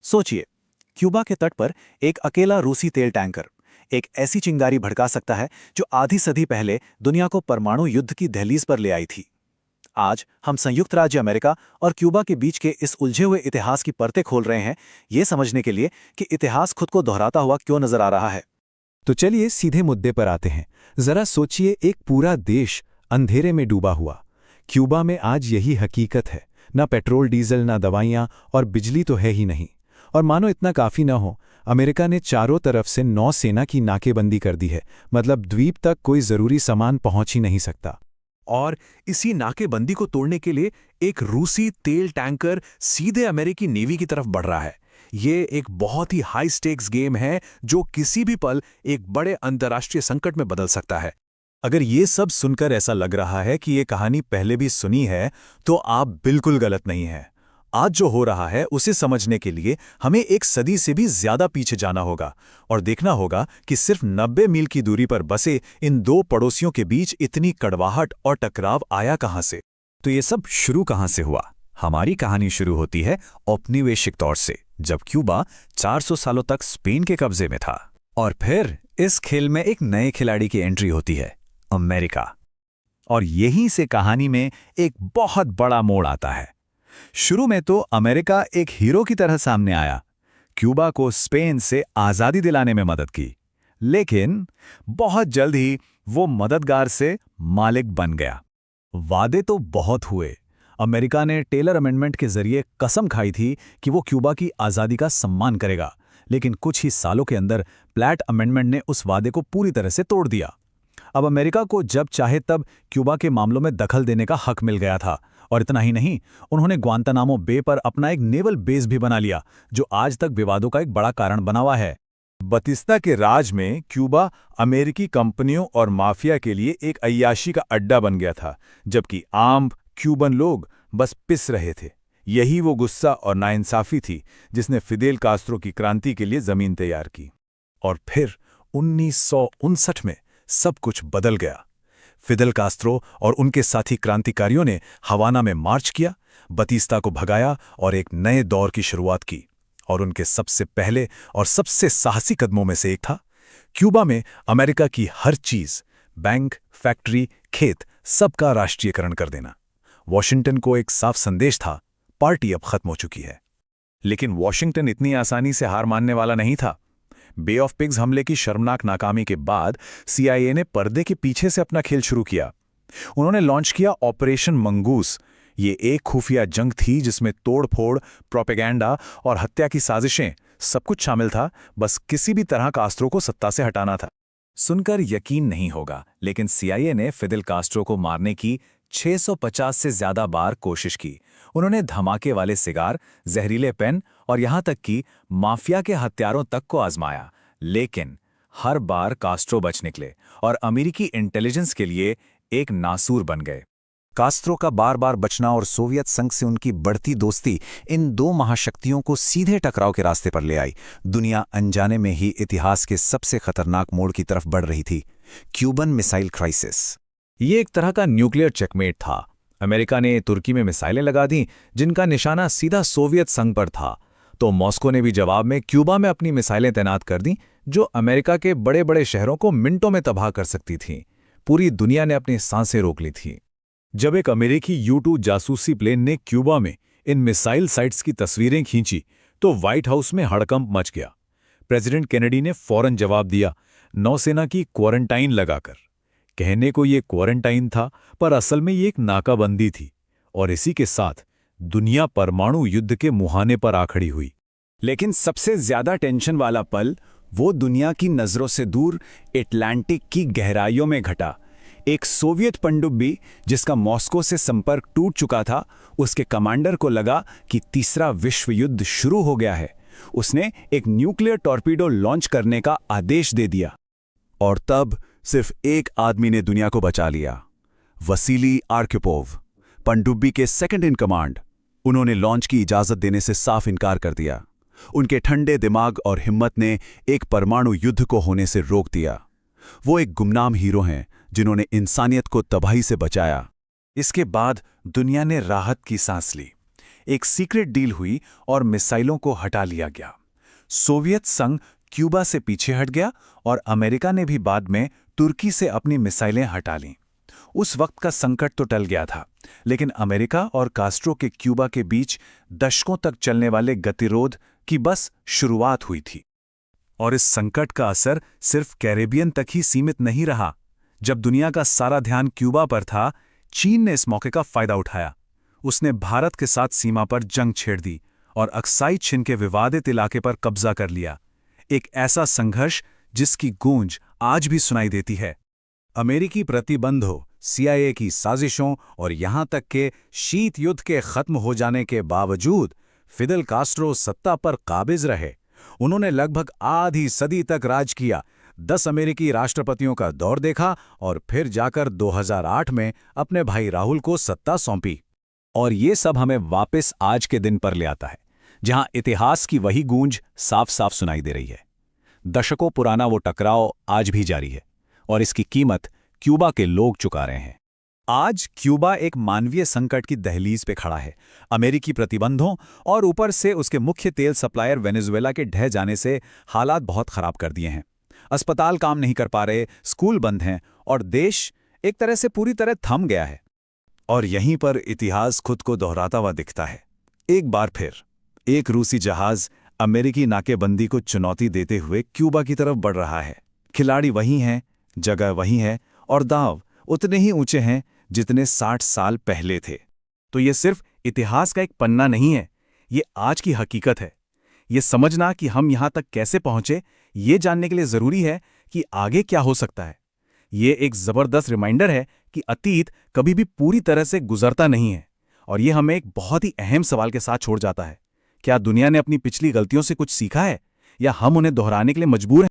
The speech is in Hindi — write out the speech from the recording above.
सोचिए, क्यूबा के तट पर एक अकेला रूसी तेल टैंकर एक ऐसी चिंगारी भड़का सकता है जो आधी सदी पहले दुनिया को परमाणु युद्ध की दहलीज पर ले आई थी। आज हम संयुक्त राज्य अमेरिका और क्यूबा के बीच के इस उलझे हुए इतिहास की परतें खोल रहे हैं, ये समझने के लिए कि इतिहास खुद को दोहराता हुआ क्यों नजर आ रहा है। तो चलिए सीधे मुद्दे पर आते हैं। जरा सोचिए, एक पूरा देश अंधेरे में डूबा हुआ। क्यूबा में आज यही हकीकत है, ना पेट्रोल डीजल, ना दवाइयां, और बिजली तो है ही नहीं। और मानो इतना काफी ना हो, अमेरिका ने चारों तरफ से नौसेना की नाकेबंदी कर दी है। मतलब द्वीप तक कोई जरूरी सामान पहुंच ही नहीं सकता। और इसी नाकेबंदी को तोड़ने के लिए एक रूसी तेल टैंकर सीधे अमेरिकी नेवी की तरफ बढ़ रहा है। ये एक बहुत ही हाई स्टेक्स गेम है जो किसी भी पल एक बड़े अंतर्राष्ट्रीय संकट में बदल सकता है। अगर ये सब सुनकर ऐसा लग रहा है कि ये कहानी पहले भी सुनी है, तो आप बिल्कुल गलत नहीं हैं। आज जो हो रहा है उसे समझने के लिए हमें एक सदी से भी ज्यादा पीछे जाना होगा और देखना होगा कि सिर्फ 90 मील की दूरी पर बसे इन दो पड़ोसियों के बीच इतनी कड़वाहट और टकराव आया कहां से। तो ये सब शुरू कहां से हुआ? हमारी कहानी शुरू होती है औपनिवेशिक तौर से, जब क्यूबा 400 सालों तक स्पेन के कब्जे में था। और फिर इस खेल में एक नए खिलाड़ी की एंट्री होती है, अमेरिका। और यहीं से कहानी में एक बहुत बड़ा मोड़ आता है। शुरू में तो अमेरिका एक हीरो की तरह सामने आया, क्यूबा को स्पेन से आज़ादी दिलाने में मदद की। लेकिन बहुत जल्द ही वो मददगार से मालिक बन गया। वादे तो बहुत हुए। अमेरिका ने टेलर अमेंडमेंट के जरिए कसम खाई थी कि वो क्यूबा की आज़ादी का सम्मान करेगा, लेकिन कुछ ही सालों के अंदर प्लैट अमेंडमेंट ने उस वादे को पूरी तरह से तोड़ दिया। अब अमेरिका को जब चाहे तब क्यूबा के मामलों में दखल देने का हक मिल गया था। और इतना ही नहीं, उन्होंने ग्वांतानामो बे पर अपना एक नेवल बेस भी बना लिया, जो आज तक विवादों का एक बड़ा कारण बना हुआ है। बतिस्ता के राज में क्यूबा अमेरिकी कंपनियों और माफिया के लिए एक अय्याशी का अड्डा बन गया था, जबकि आम क्यूबन लोग बस पिस रहे थे। यही वो गुस्सा और नाइंसाफी थी जिसने फिदेल कास्त्रो की क्रांति के लिए जमीन तैयार की। और फिर 1959 में सब कुछ बदल गया। फिदेल कास्त्रो और उनके साथी क्रांतिकारियों ने हवाना में मार्च किया, बतिस्ता को भगाया और एक नए दौर की शुरुआत की। और उनके सबसे पहले और सबसे साहसी कदमों में से एक था क्यूबा में अमेरिका की हर चीज, बैंक, फैक्ट्री, खेत, सबका राष्ट्रीयकरण कर देना। वॉशिंगटन को एक साफ संदेश था, पार्टी अब खत्म हो चुकी है। लेकिन वॉशिंगटन इतनी आसानी से हार मानने वाला नहीं था। बे ऑफ पिग्स हमले की शर्मनाक नाकामी के बाद सीआईए ने पर्दे के पीछे से अपना खेल शुरू किया। उन्होंने लॉन्च किया ऑपरेशन मंगूस। ये एक खुफिया जंग थी जिसमें तोड़फोड़, प्रोपेगेंडा और हत्या की साजिशें, सब कुछ शामिल था। बस किसी भी तरह कास्त्रो को सत्ता से हटाना था। सुनकर यकीन नहीं होगा, लेकिन सीआईए ने फिदेल कास्ट्रो को मारने की 650 से ज्यादा बार कोशिश की। उन्होंने धमाके वाले सिगार, जहरीले पेन और यहां तक कि माफिया के हथियारों तक को आजमाया, लेकिन हर बार कास्ट्रो बच निकले और अमेरिकी इंटेलिजेंस के लिए एक नासूर बन गए। कास्त्रो का बार बार बचना और सोवियत संघ से उनकी बढ़ती दोस्ती इन दो महाशक्तियों को सीधे टकराव के रास्ते पर ले आई। दुनिया अनजाने में ही इतिहास के सबसे खतरनाक मोड़ की तरफ बढ़ रही थी, क्यूबन मिसाइल क्राइसिस। ये एक तरह का न्यूक्लियर चेकमेट था। अमेरिका ने तुर्की में मिसाइलें लगा दी जिनका निशाना सीधा सोवियत संघ पर था, तो मॉस्को ने भी जवाब में क्यूबा में अपनी मिसाइलें तैनात कर दी, जो अमेरिका के बड़े बड़े शहरों को मिनटों में तबाह कर सकती थीं। पूरी दुनिया ने अपनी सांसें रोक ली थी। जब एक अमेरिकी U-2 जासूसी प्लेन ने क्यूबा में इन मिसाइल साइट्स की तस्वीरें खींची, तो व्हाइट हाउस में हड़कंप मच गया। प्रेसिडेंट केनेडी ने फौरन जवाब दिया, नौसेना की क्वारंटाइन लगाकर। कहने को ये क्वारंटाइन था, पर असल में ये एक नाकाबंदी थी। और इसी के साथ दुनिया परमाणु युद्ध के मुहाने पर आ खड़ी हुई। लेकिन सबसे ज्यादा टेंशन वाला पल वो दुनिया की नजरों से दूर अटलांटिक की गहराइयों में घटा। एक सोवियत पनडुब्बी जिसका मॉस्को से संपर्क टूट चुका था, उसके कमांडर को लगा कि तीसरा विश्व युद्ध शुरू हो गया है। उसने एक न्यूक्लियर टॉर्पीडो लॉन्च करने का आदेश दे दिया। और तब सिर्फ एक आदमी ने दुनिया को बचा लिया, वसीली आर्क्योपोव, पनडुब्बी के सेकंड इन कमांड। उन्होंने लॉन्च की इजाजत देने से साफ इनकार कर दिया। उनके ठंडे दिमाग और हिम्मत ने एक परमाणु युद्ध को होने से रोक दिया। वो एक गुमनाम हीरो हैं जिन्होंने इंसानियत को तबाही से बचाया। इसके बाद दुनिया ने राहत की सांस ली। एक सीक्रेट डील हुई और मिसाइलों को हटा लिया गया। सोवियत संघ क्यूबा से पीछे हट गया और अमेरिका ने भी बाद में तुर्की से अपनी मिसाइलें हटा लीं। उस वक्त का संकट तो टल गया था, लेकिन अमेरिका और कास्ट्रो के क्यूबा के बीच दशकों तक चलने वाले गतिरोध की बस शुरुआत हुई थी। और इस संकट का असर सिर्फ कैरेबियन तक ही सीमित नहीं रहा। जब दुनिया का सारा ध्यान क्यूबा पर था, चीन ने इस मौके का फायदा उठाया। उसने भारत के साथ सीमा पर जंग छेड़ दी और अक्साई चिन के विवादित इलाके पर कब्जा कर लिया। एक ऐसा संघर्ष जिसकी गूंज आज भी सुनाई देती है। अमेरिकी प्रतिबंधों, CIA की साजिशों और यहां तक के शीत युद्ध के खत्म हो जाने के बावजूद फिदेल कास्ट्रो सत्ता पर काबिज रहे। उन्होंने लगभग आधी सदी तक राज किया, 10 अमेरिकी राष्ट्रपतियों का दौर देखा और फिर जाकर 2008 में अपने भाई राहुल को सत्ता सौंपी। और ये सब हमें वापस आज के दिन पर ले आता है, जहां इतिहास की वही गूंज साफ साफ सुनाई दे रही है। दशकों पुराना वो टकराव आज भी जारी है और इसकी कीमत क्यूबा के लोग चुका रहे हैं। आज क्यूबा एक मानवीय संकट की दहलीज पे खड़ा है। अमेरिकी प्रतिबंधों और ऊपर से उसके मुख्य तेल सप्लायर वेनेजुएला के ढह जाने से हालात बहुत खराब कर दिए हैं। अस्पताल काम नहीं कर पा रहे, स्कूल बंद हैं और देश एक तरह से पूरी तरह थम गया है। और यहीं पर इतिहास खुद को दोहराता हुआ दिखता है। एक बार फिर एक रूसी जहाज अमेरिकी नाकेबंदी को चुनौती देते हुए क्यूबा की तरफ बढ़ रहा है। खिलाड़ी वही हैं, जगह वही है और दांव उतने ही ऊंचे हैं जितने 60 साल पहले थे। तो ये सिर्फ इतिहास का एक पन्ना नहीं है, ये आज की हकीकत है। ये समझना कि हम यहाँ तक कैसे पहुँचे, ये जानने के लिए ज़रूरी है कि आगे क्या हो सकता है। ये एक ज़बरदस्त रिमाइंडर है कि अतीत कभी भी पूरी तरह से गुजरता नहीं है। और ये हमें एक बहुत ही अहम सवाल के साथ छोड़ जाता है। क्या दुनिया ने अपनी पिछली गलतियों से कुछ सीखा है या हम उन्हें दोहराने के लिए मजबूर हैं?